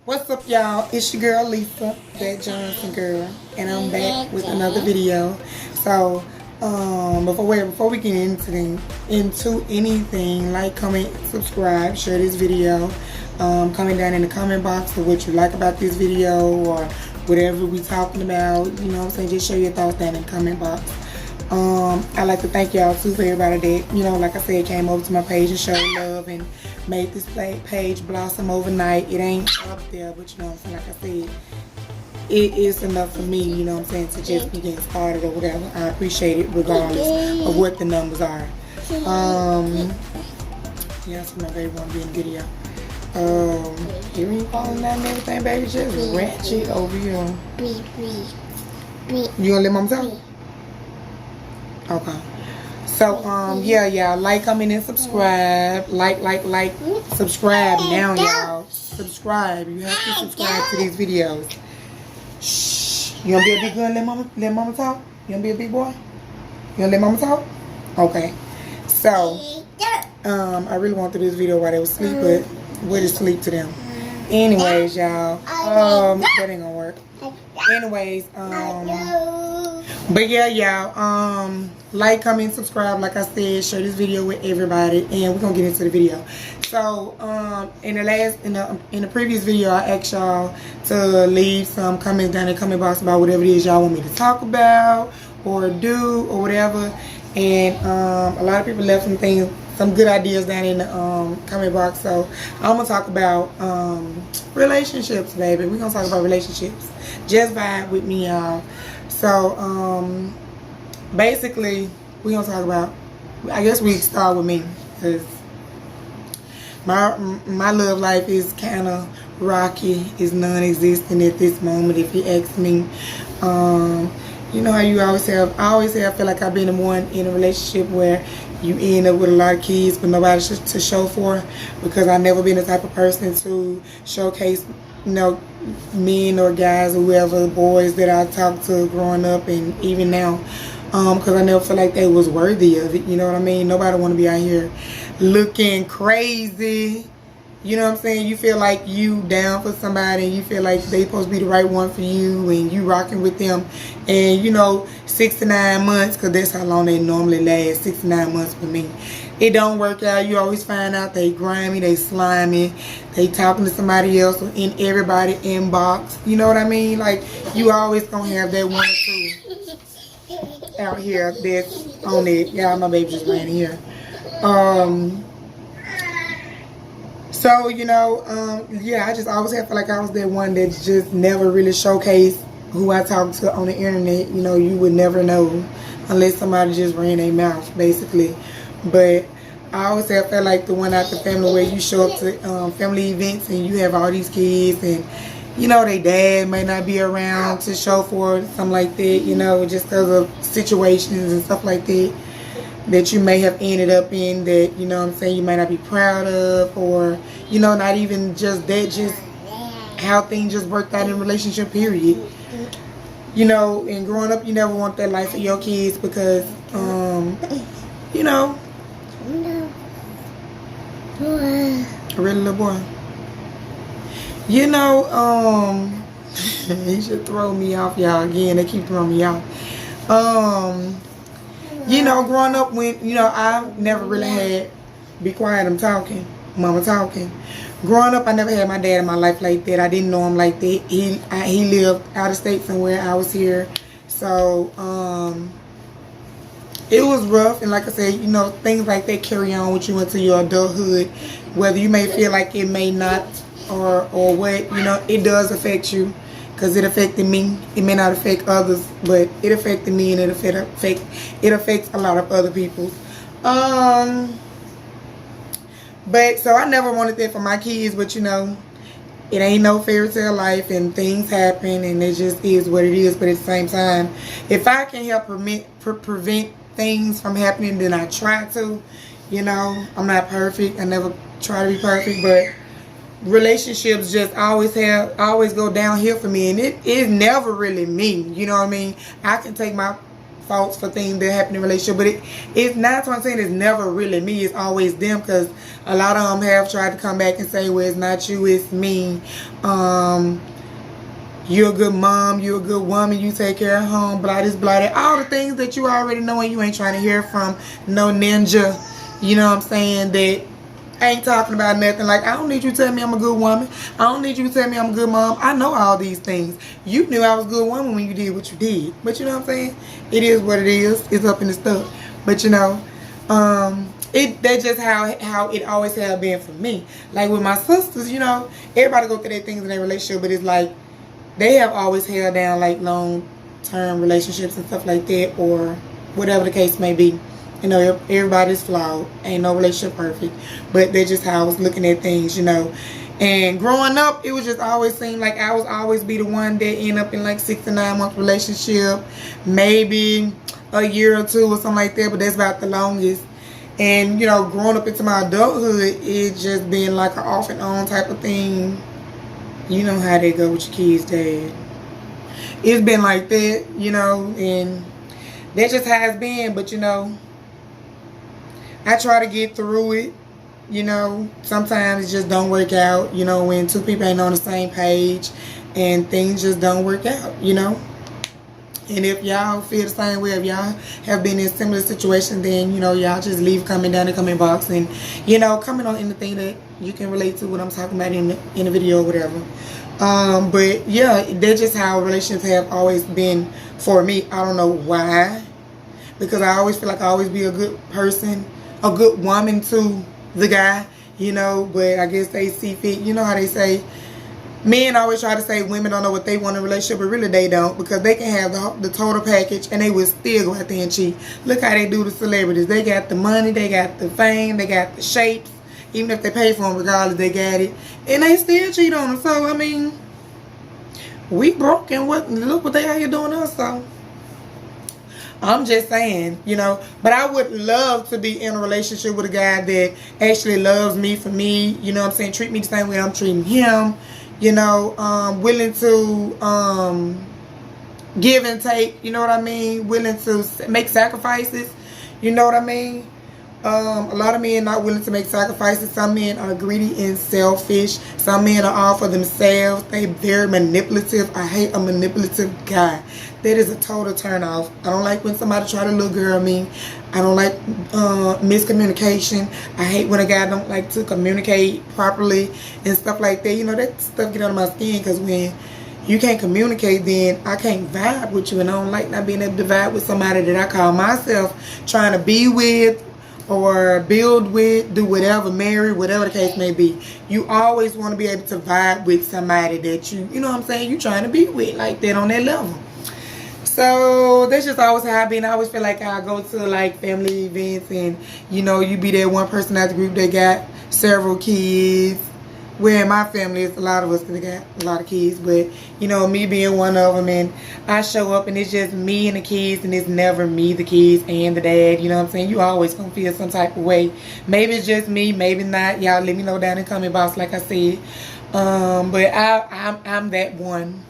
What's up, y'all? It's your girl Lisa, that Johnson girl, and I'm back with another video. So, before we get into anything, like, comment, subscribe, share this video. Comment down in the comment box for what you like about this video or whatever we talking about. You know what I'm saying? Just share your thoughts down in the comment box. I'd like to thank y'all too for everybody that, like I said, came over to my page and showed love and made this page blossom overnight. It ain't up there, but you know what I'm saying, like I said, it is enough for me, you know what I'm saying, to just be getting started or whatever. I appreciate it regardless of what the numbers are. Yeah, so my baby wanna be in the video. Here you falling down and everything, baby, just ratchet over here. You gonna let mama talk? Okay. So, yeah, y'all, like, comment, and subscribe. Like, subscribe now, y'all. Subscribe. You have to subscribe to these videos. Shh. You gonna be a big girl and let mama talk? You gonna be a big boy? You gonna let mama talk? Okay. So, I really want to do this video while they was asleep, but where is sleep to them? Anyways, y'all, that ain't gonna work. Anyways, but yeah, y'all, like, comment, subscribe, like I said, share this video with everybody, and we're gonna get into the video. So, in the previous video, I asked y'all to leave some comments down in the comment box about whatever it is y'all want me to talk about or do or whatever, and a lot of people left some good ideas down in the comment box. So I'm gonna talk about relationships, baby. We're gonna talk about relationships. Just vibe with me, y'all. So basically, we're gonna talk about, I guess we start with me, because my love life is kind of rocky. It's non-existent at this moment, if you ask me. You know how you always have, I feel like I've been the one in a relationship where you end up with a lot of kids but nobody to show for, because I've never been the type of person to showcase, men or guys or whoever, boys that I talked to growing up and even now, because I never felt like they was worthy of it. You know what I mean? Nobody want to be out here looking crazy. You know what I'm saying? You feel like you down for somebody and you feel like they supposed to be the right one for you and you rocking with them. And 6 to 9 months, because that's how long they normally last, 6 to 9 months for me. It don't work out. You always find out they grimy, they slimy, they talking to somebody else or in everybody inbox. You know what I mean? Like, you always gonna have that one or two out here that's on it. Y'all, my baby just ran here. So, yeah, I just always have felt like I was that one that just never really showcased who I talked to on the internet. You would never know unless somebody just ran their mouth, basically. But I always have felt like the one out the family where you show up to family events and you have all these kids and, their dad may not be around to show for it, something like that, just because of situations and stuff like that you may have ended up in that, you might not be proud of, or, not even just that, just how things just worked out in a relationship, period. And growing up, you never want that life for your kids because, a really little boy. He should throw me off, y'all. Again, they keep throwing me off. Growing up when, I never really had, be quiet, I'm talking, mama talking. Growing up, I never had my dad in my life like that. I didn't know him like that. He lived out of state somewhere. I was here. So, it was rough. And like I said, things like that carry on with you into your adulthood. Whether you may feel like it may not or what, it does affect you. Because it affected me. It may not affect others, but it affected me, and it affects a lot of other people. But so I never wanted that for my kids, but it ain't no fairy tale life, and things happen, and it just is what it is. But at the same time, if I can help prevent things from happening, then I try to. I'm not perfect. I never try to be perfect, but relationships just always go downhill for me, and it is never really me. You know what I mean? I can take my faults for things that happen in a relationship, but it's not what I'm saying. It's never really me. It's always them, because a lot of them have tried to come back and say, well, it's not you, it's me. You're a good mom, you're a good woman, you take care of home, blah this, blah that. All the things that you already know and you ain't trying to hear from no ninja, you know what I'm saying, that ain't talking about nothing. Like, I don't need you to tell me I'm a good woman. I don't need you to tell me I'm a good mom. I know all these things. You knew I was a good woman when you did what you did. But you know what I'm saying? It is what it is. It's up in the stuff. But you know, that's just how it always have been for me. Like with my sisters, you know, everybody go through their things in their relationship, but it's like they have always held down like long-term relationships and stuff like that, or whatever the case may be. You know, everybody's flawed. Ain't no relationship perfect. But that's just how I was looking at things, you know. And growing up, it was just always seemed like I was always be the one that end up in like 6 to 9 month relationship. Maybe a year or two or something like that. But that's about the longest. And, you know, growing up into my adulthood, it just been like an off and on type of thing. You know how they go with your kids' dad. It's been like that, you know. And that's just how it's been. But, you know, I try to get through it, you know. Sometimes it just don't work out, you know, when two people ain't on the same page and things just don't work out, you know. And if y'all feel the same way, if y'all have been in similar situations, then, you know, y'all just leave comment down in the comment box and, you know, comment on anything that you can relate to what I'm talking about in the video or whatever. But yeah, that's just how relationships have always been for me. I don't know why, because I always feel like I always be a good person, a good woman to the guy, you know, but I guess they see fit. You know how they say, men always try to say women don't know what they want in a relationship, but really they don't, because they can have the total package and they will still go out there and cheat. Look how they do the celebrities. They got the money, they got the fame, they got the shapes. Even if they pay for them, regardless, they got it. And they still cheat on them. So, I mean, we broke and look what they out here doing us, so. I'm just saying, you know, but I would love to be in a relationship with a guy that actually loves me for me, you know what I'm saying, treat me the same way I'm treating him, you know, willing to give and take, you know what I mean, willing to make sacrifices, you know what I mean. A lot of men not willing to make sacrifices. Some men are greedy and selfish. Some men are all for themselves. They very manipulative. I hate a manipulative guy. That is a total turn off. I don't like when somebody try to little girl me. I don't like miscommunication. I hate when a guy don't like to communicate properly and stuff like that. You know, that stuff get under my skin, because when you can't communicate, then I can't vibe with you, and I don't like not being able to vibe with somebody that I call myself trying to be with or build with, do whatever, marry, whatever the case may be. You always want to be able to vibe with somebody that you know what I'm saying, you trying to be with, like that, on that level. So that's just always how I've been. I always feel like I go to like family events and, you know, you be that one person out the group that got several kids. Where in my family, it's a lot of us that got a lot of kids, but, you know, me being one of them, and I show up and it's just me and the kids, and it's never me, the kids, and the dad, you know what I'm saying? You always gonna feel some type of way. Maybe it's just me, maybe not. Y'all let me know down in the comment box, like I said. But I'm that one.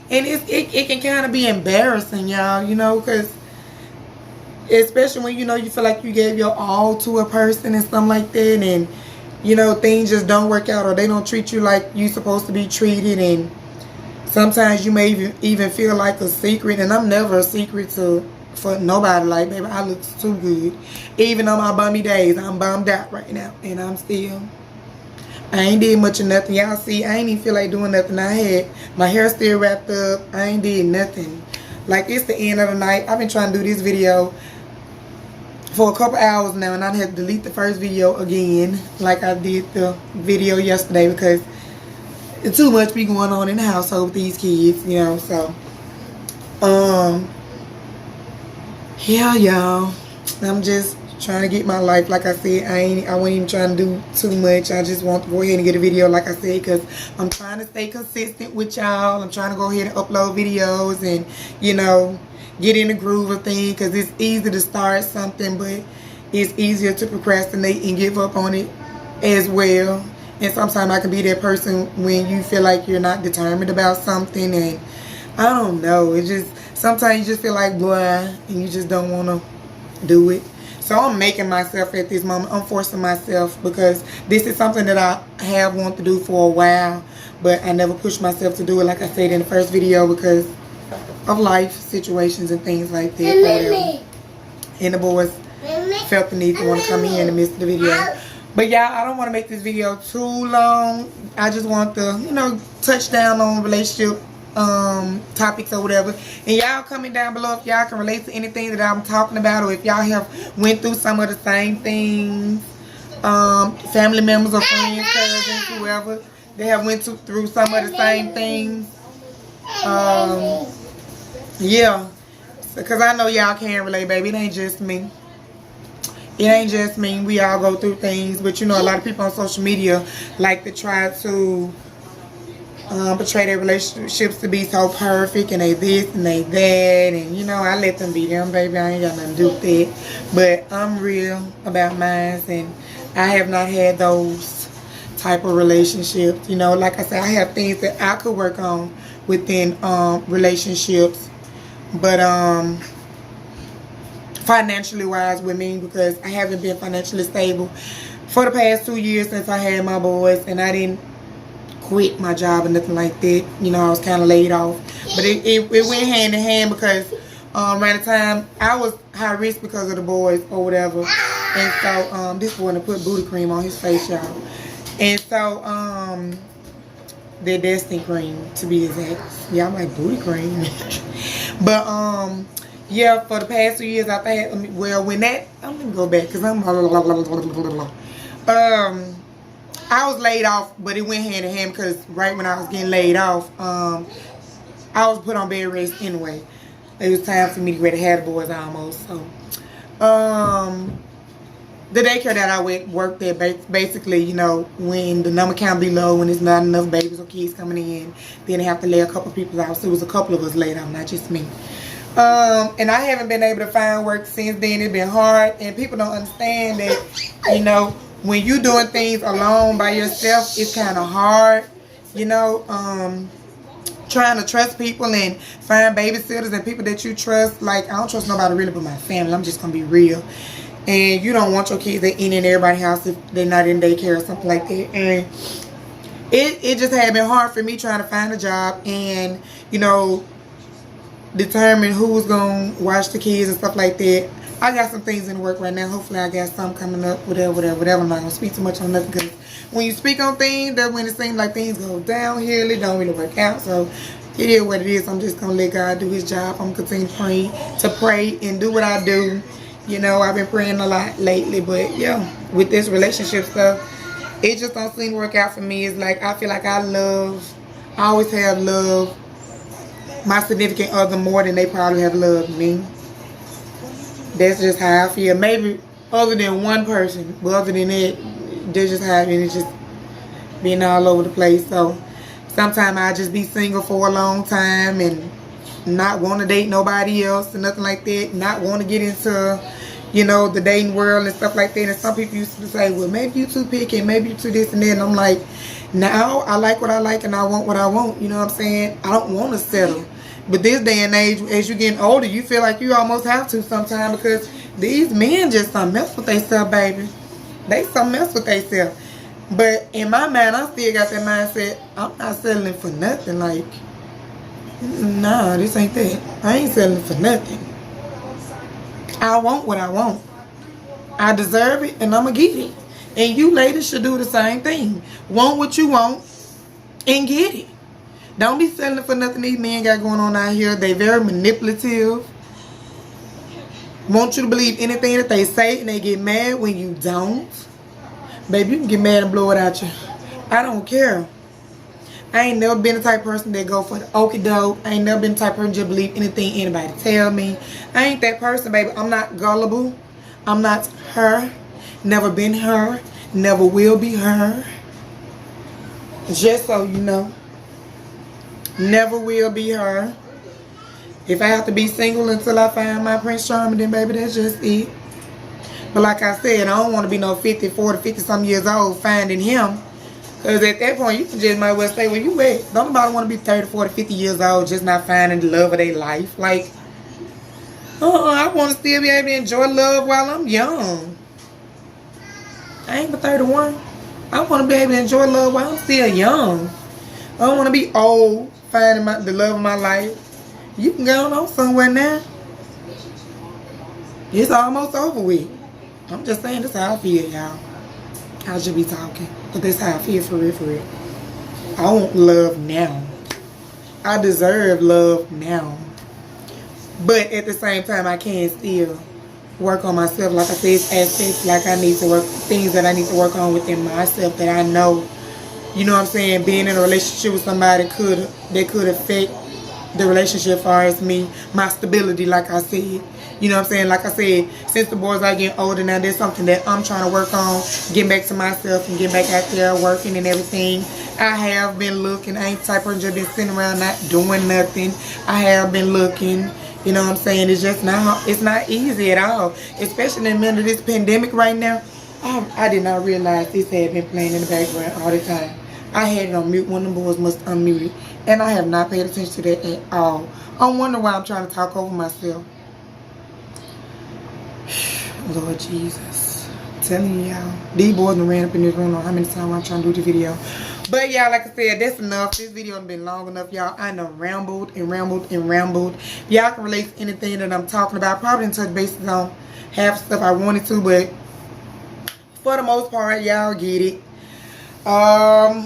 And it can kind of be embarrassing, y'all, you know, because especially when, you know, you feel like you gave your all to a person and something like that, and you know, things just don't work out, or they don't treat you like you supposed to be treated, and sometimes you may even feel like a secret, and I'm never a secret for nobody. Like, baby, I look too good. Even on my bummy days, I'm bummed out right now, and I ain't did much of nothing. Y'all see, I ain't even feel like doing nothing. I had my hair still wrapped up. I ain't did nothing. Like, it's the end of the night. I've been trying to do this video for a couple hours now, and I had to delete the first video again, like I did the video yesterday, because it's too much be going on in the household with these kids, you know. So yeah, y'all, I'm just trying to get my life. Like I said, I wasn't even trying to do too much. I just want to go ahead and get a video, like I said, because I'm trying to stay consistent with y'all. I'm trying to go ahead and upload videos and, you know, get in the groove of things, because it's easy to start something, but it's easier to procrastinate and give up on it as well. And sometimes I can be that person when you feel like you're not determined about something, and I don't know, it just sometimes you just feel like boy, and you just don't want to do it. So I'm making myself at this moment. I'm forcing myself because this is something that I have wanted to do for a while, but I never pushed myself to do it, like I said in the first video, because of life situations and things like that. Whatever. And the boys felt the need to want to come in and miss the video. But y'all, I don't want to make this video too long. I just want to, you know, touch down on relationship topics or whatever. And y'all comment down below if y'all can relate to anything that I'm talking about, or if y'all have went through some of the same things. Family members or friends, cousins, whoever, they have went through some of the same things. Yeah, because I know y'all can relate, baby. It ain't just me. It ain't just me. We all go through things. But you know, a lot of people on social media like to try to portray their relationships to be so perfect, and they this and they that, and you know, I let them be them, baby. I ain't got nothing to do with that. But I'm real about mine, and I have not had those type of relationships. You know, like I said, I have things that I could work on within relationships, but financially wise with me, because I haven't been financially stable for the past 2 years since I had my boys, and I didn't quit my job or nothing like that. You know, I was kind of laid off, but it went hand in hand, because around the time I was high risk because of the boys or whatever. And so this boy to put booty cream on his face, y'all. And so their Destiny cream, to be exact. Yeah, I'm like, booty cream. But yeah, for the past 2 years I've had, well, when that, I'm gonna go back because I'm I was laid off, but it went hand in hand, because right when I was getting laid off, I was put on bed rest anyway. It was time for me to get ready to have the boys almost. So the daycare that I worked there, basically, you know, when the number count be low, when there's not enough babies or kids coming in, then they have to lay a couple people out. So it was a couple of us laid off, not just me. And I haven't been able to find work since then. It's been hard, and people don't understand that, you know, when you doing things alone by yourself, it's kind of hard, you know, trying to trust people and find babysitters and people that you trust. Like, I don't trust nobody really but my family. I'm just going to be real. And you don't want your kids in everybody's house if they're not in daycare or something like that. And it just had been hard for me trying to find a job and, you know, determine who was going to watch the kids and stuff like that. I got some things in the work right now. Hopefully I got some coming up, whatever. I'm not going to speak too much on nothing, because when you speak on things, that's when it seems like things go downhill. It don't really work out. So it is what it is. I'm just going to let God do his job. I'm going to continue to pray and do what I do. You know, I've been praying a lot lately, but yeah, with this relationship stuff, it just don't seem to work out for me. It's like, I feel like I always have loved my significant other more than they probably have loved me. That's just how I feel. Maybe other than one person, but other than that, that's just how it's just being all over the place. So sometimes I just be single for a long time and not want to date nobody else and nothing like that. Not want to get into, you know, the dating world and stuff like that. And some people used to say, well, maybe you too picky, maybe you too this and that. And I'm like, now I like what I like and I want what I want. You know what I'm saying? I don't want to settle. But this day and age, as you're getting older, you feel like you almost have to sometimes, because these men just something else with themselves, baby. They something else with themselves. But in my mind, I still got that mindset, I'm not settling for nothing. Like, nah, this ain't that. I ain't settling for nothing. I want what I want. I deserve it, and I'm going to get it. And you ladies should do the same thing. Want what you want and get it. Don't be settling for nothing these men got going on out here. They very manipulative. Want you to believe anything that they say, and they get mad when you don't. Baby, you can get mad and blow it out you. I don't care. I ain't never been the type of person that go for the okie doke. I ain't never been the type of person to just believe anything anybody tell me. I ain't that person, baby. I'm not gullible. I'm not her. Never been her. Never will be her. Just so you know. Never will be her. If I have to be single until I find my Prince Charming, then baby, that's just it. But like I said, I don't want to be no 50, 40, 50 some years old finding him. Because at that point, you can just might well stay where you at. Don't nobody want to be 30, 40, 50 years old just not finding the love of their life. Like, I want to still be able to enjoy love while I'm young. I ain't but 31. I want to be able to enjoy love while I'm still young. I don't want to be old finding the love of my life. You can go on somewhere now. It's almost over with. I'm just saying this how I feel, y'all. I should be talking. But this how I feel for real, for real. I want love now. I deserve love now. But at the same time, I can still work on myself. Like I said, it's aspects like I need to work, things that I need to work on within myself that I know, you know what I'm saying, being in a relationship with somebody that could affect the relationship as far as me, my stability, like I said. You know what I'm saying? Like I said, since the boys are getting older now, there's something that I'm trying to work on, getting back to myself and getting back out there working and everything. I have been looking. I ain't the type of person just been sitting around not doing nothing. I have been looking. You know what I'm saying? It's just not, it's not easy at all. Especially in the middle of this pandemic right now. I did not realize this had been playing in the background all the time. I had it on mute. One of the boys must unmute it. And I have not paid attention to that at all. I wonder why I'm trying to talk over myself. Lord Jesus. I'm telling y'all. These boys done ran up in this room on how many times I'm trying to do the video. But y'all, like I said, that's enough. This video has been long enough, y'all. I done rambled and rambled and rambled. Y'all can relate to anything that I'm talking about. Probably didn't touch bases on half stuff I wanted to, but for the most part, y'all get it. I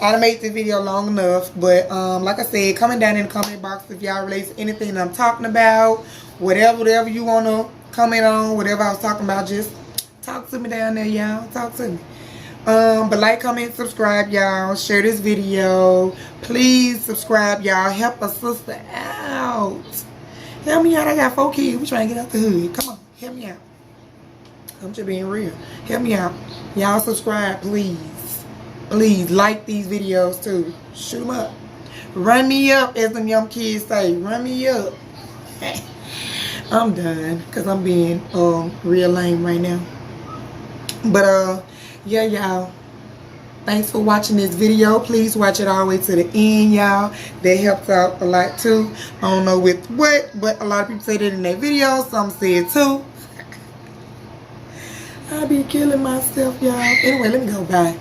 done made this video long enough, but like I said, comment down in the comment box if y'all relate to anything that I'm talking about. Whatever you want to comment on, whatever I was talking about, just talk to me down there, y'all. Talk to me. But like, comment, subscribe, y'all. Share this video. Please subscribe, y'all. Help a sister out. Help me out. I got 4 kids. We trying to get out the hood. Come on. Help me out. I'm just being real. Help me out. Y'all subscribe, please. Please like these videos, too. Shoot them up. Run me up, as them young kids say. Run me up. I'm done. Because I'm being real lame right now. But, yeah, y'all. Thanks for watching this video. Please watch it all the way to the end, y'all. That helps out a lot, too. I don't know with what, but a lot of people say that in their videos. Some say it, too. I be killing myself, y'all. Anyway, let me go. Bye.